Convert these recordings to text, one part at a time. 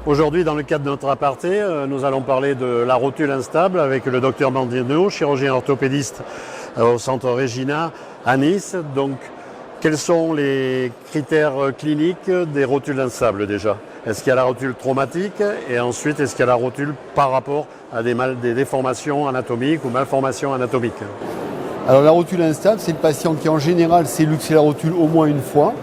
Aujourd'hui, dans le cadre de notre aparté, nous allons parler de la rotule instable avec le docteur Mandino, chirurgien orthopédiste au centre Regina à Nice. Donc, quels sont les critères cliniques des rotules instables déjà? Est-ce qu'il y a la rotule traumatique et ensuite est-ce qu'il y a la rotule par rapport à des déformations anatomiques ou malformations anatomiques? Alors la rotule instable, c'est le patient qui en général s'est luxé la rotule au moins une fois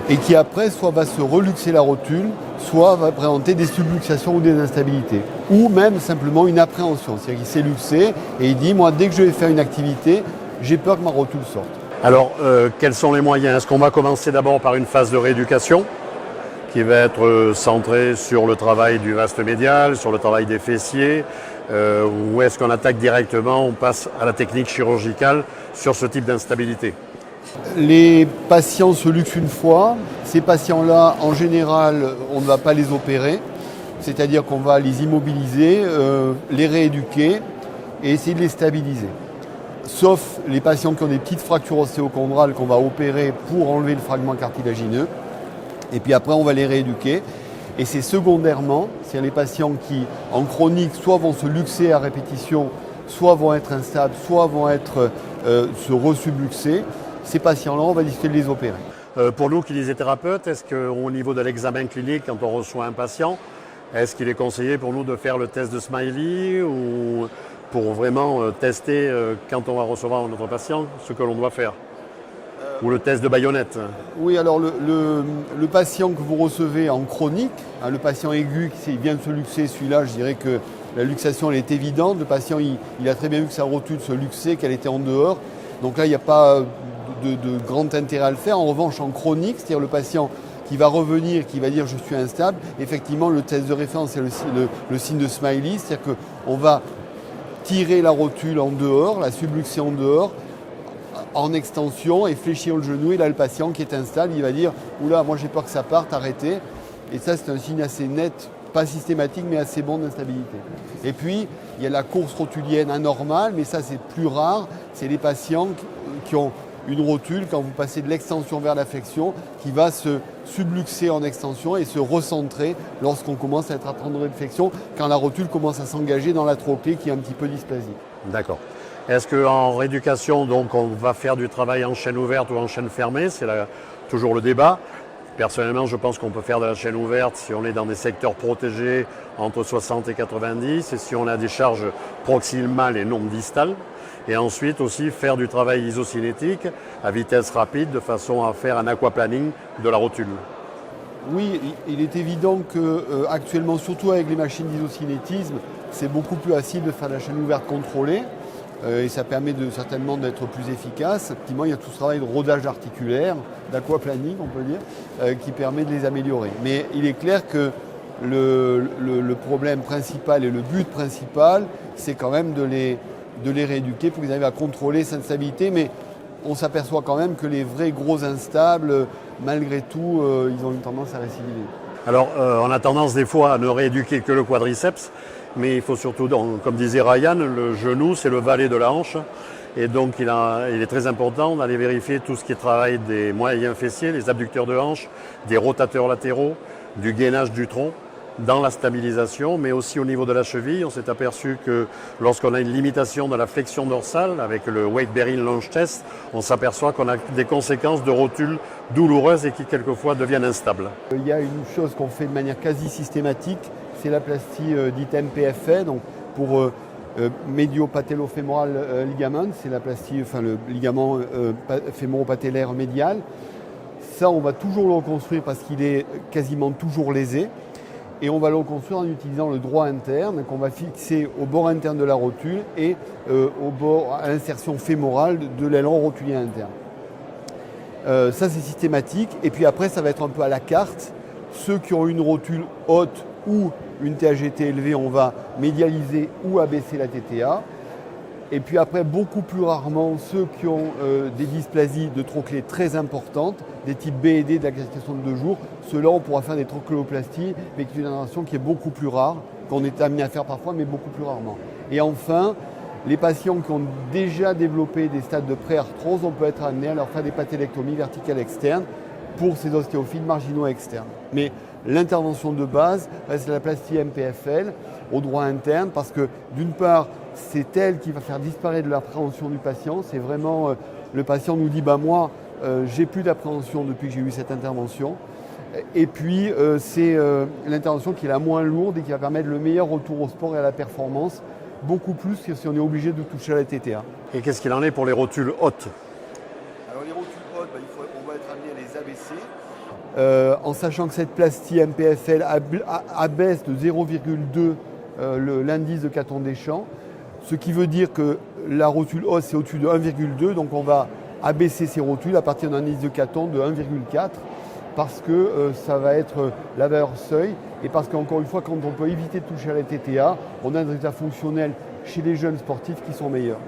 et qui après soit va se reluxer la rotule, soit va présenter des subluxations ou des instabilités, ou même simplement une appréhension. C'est-à-dire qu'il s'est luxé et il dit, moi dès que je vais faire une activité, j'ai peur que ma rotule sorte. Alors quels sont les moyens? Est-ce qu'on va commencer d'abord par une phase de rééducation qui va être centrée sur le travail du vaste médial, sur le travail des fessiers, ou est-ce qu'on attaque directement, on passe à la technique chirurgicale sur ce type d'instabilité? Les patients se luxent une fois. Ces patients-là, en général, on ne va pas les opérer. C'est-à-dire qu'on va les immobiliser, les rééduquer et essayer de les stabiliser. Sauf les patients qui ont des petites fractures ostéochondrales qu'on va opérer pour enlever le fragment cartilagineux. Et puis après, on va les rééduquer. Et c'est secondairement, c'est les patients qui, en chronique, soit vont se luxer à répétition, soit vont être instables, soit vont être se resubluxer. Ces patients-là, on va décider de les opérer. Pour nous, kinésithérapeutes, est-ce qu'au niveau de l'examen clinique, quand on reçoit un patient, est-ce qu'il est conseillé pour nous de faire le test de Smiley ou pour vraiment tester quand on va recevoir notre patient ce que l'on doit faire? Ou le test de baïonnette? Oui, alors le patient que vous recevez en chronique, le patient aigu qui vient de se luxer, celui-là, je dirais que la luxation elle est évidente. Le patient, il a très bien vu que sa rotule se luxait, qu'elle était en dehors. Donc là, il n'y a pas de grand intérêt à le faire. En revanche, en chronique, c'est-à-dire le patient qui va revenir, qui va dire je suis instable, effectivement, le test de référence, c'est le signe de Smiley, c'est-à-dire qu'on va tirer la rotule en dehors, la subluxer en dehors, en extension et fléchir le genou. Et là, le patient qui est instable, il va dire oula, moi j'ai peur que ça parte, arrêtez. Et ça, c'est un signe assez net, pas systématique, mais assez bon d'instabilité. Et puis, il y a la course rotulienne anormale, mais ça, c'est plus rare. C'est les patients qui ont une rotule, quand vous passez de l'extension vers la flexion, qui va se subluxer en extension et se recentrer lorsqu'on commence à être à 30 degrés de flexion, quand la rotule commence à s'engager dans la trochlée qui est un petit peu dysplasique. D'accord. Est-ce qu'en rééducation, donc, on va faire du travail en chaîne ouverte ou en chaîne fermée? C'est toujours le débat. Personnellement, je pense qu'on peut faire de la chaîne ouverte si on est dans des secteurs protégés entre 60 et 90 et si on a des charges proximales et non distales. Et ensuite aussi faire du travail isocinétique à vitesse rapide de façon à faire un aquaplaning de la rotule. Oui, il est évident qu'actuellement, surtout avec les machines d'isocinétisme, c'est beaucoup plus facile de faire de la chaîne ouverte contrôlée. Et ça permet certainement d'être plus efficace. Effectivement, il y a tout ce travail de rodage articulaire, d'aquaplaning, on peut dire, qui permet de les améliorer. Mais il est clair que le problème principal et le but principal, c'est quand même de les rééduquer pour qu'ils arrivent à contrôler cette instabilité. Mais on s'aperçoit quand même que les vrais gros instables, malgré tout, ils ont une tendance à récidiver. Alors, on a tendance des fois à ne rééduquer que le quadriceps. Mais il faut surtout, comme disait Ryan, le genou, c'est le valet de la hanche. Et donc, il est très important d'aller vérifier tout ce qui est travail des moyens fessiers, les abducteurs de hanche, des rotateurs latéraux, du gainage du tronc, dans la stabilisation, mais aussi au niveau de la cheville. On s'est aperçu que lorsqu'on a une limitation de la flexion dorsale, avec le weight bearing longe test, on s'aperçoit qu'on a des conséquences de rotules douloureuses et qui quelquefois deviennent instables. Il y a une chose qu'on fait de manière quasi systématique, c'est la plastie dite MPFA, donc pour médio-patellofémoral ligament, c'est la plastie, enfin le ligament fémoro-patellaire médial. Ça, on va toujours le reconstruire parce qu'il est quasiment toujours lésé. Et on va le reconstruire en utilisant le droit interne qu'on va fixer au bord interne de la rotule et à l'insertion fémorale de l'aileron rotulien interne. Ça, c'est systématique. Et puis après, ça va être un peu à la carte. Ceux qui ont une rotule haute ou une TAGT élevée, on va médialiser ou abaisser la TTA. Et puis après, beaucoup plus rarement, ceux qui ont des dysplasies de trochlée très importantes, des types B et D de la classification de 2 jours, ceux-là, on pourra faire des trochléoplasties, mais qui est une intervention qui est beaucoup plus rare, qu'on est amené à faire parfois, mais beaucoup plus rarement. Et enfin, les patients qui ont déjà développé des stades de préarthrose, on peut être amené à leur faire des patellectomies verticales externes. pour ces ostéophytes marginaux externes. Mais l'intervention de base, c'est la plastie MPFL au droit interne parce que d'une part, c'est elle qui va faire disparaître l'appréhension du patient. C'est vraiment, le patient nous dit, moi, j'ai plus d'appréhension depuis que j'ai eu cette intervention. Et puis, c'est l'intervention qui est la moins lourde et qui va permettre le meilleur retour au sport et à la performance, beaucoup plus que si on est obligé de toucher à la TTA. Et qu'est-ce qu'il en est pour les rotules hautes? Alors les rotules hautes, on va être amené à les abaisser. En sachant que cette plastie MPFL abaisse de 0,2 l'indice de Caton des champs, ce qui veut dire que la rotule haute c'est au-dessus de 1,2, donc on va abaisser ces rotules à partir d'un indice de Caton de 1,4 parce que ça va être la valeur seuil et parce qu'encore une fois, quand on peut éviter de toucher à la TTA, on a des résultats fonctionnels chez les jeunes sportifs qui sont meilleurs.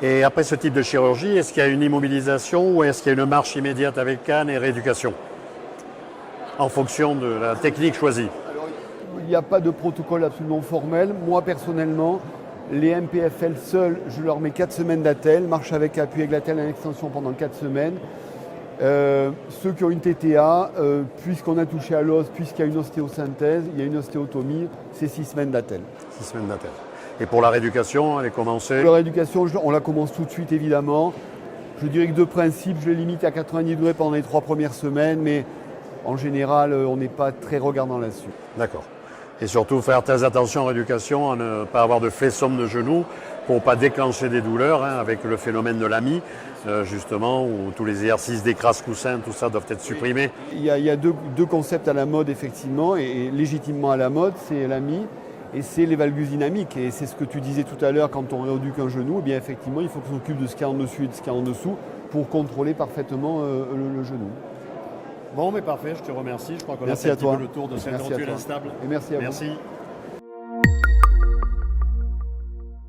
Et après ce type de chirurgie, est-ce qu'il y a une immobilisation ou est-ce qu'il y a une marche immédiate avec canne et rééducation en fonction de la technique choisie? Alors, il n'y a pas de protocole absolument formel. Moi, personnellement, les MPFL seuls, je leur mets 4 semaines d'attelle, marche avec appui avec l'attelle en extension pendant 4 semaines. Ceux qui ont une TTA, puisqu'on a touché à l'os, puisqu'il y a une ostéosynthèse, il y a une ostéotomie, c'est 6 semaines d'attelle. 6 semaines d'attelle. Et pour la rééducation, elle est commencée? Pour la rééducation, on la commence tout de suite évidemment. Je dirais que de principe, je les limite à 90 degrés pendant les 3 premières semaines, mais en général, on n'est pas très regardant là-dessus. D'accord. Et surtout faire très attention en rééducation à ne pas avoir de flessum de genou pour ne pas déclencher des douleurs avec le phénomène de l'AMI, justement, où tous les exercices d'écrase-coussin, tout ça doivent être supprimés. Il y a deux concepts à la mode, effectivement, et légitimement à la mode, c'est l'AMI et c'est les valgus dynamiques. Et c'est ce que tu disais tout à l'heure, quand on rééduque un genou, eh bien effectivement, il faut qu'on s'occupe de ce qu'il y a en dessus et de ce qu'il y a en dessous pour contrôler parfaitement le genou. Bon, mais parfait, je te remercie. Je crois qu'on a Merci fait à un petit toi. peu le tour de cette Merci à rotule toi. instable. Et merci à vous. Merci.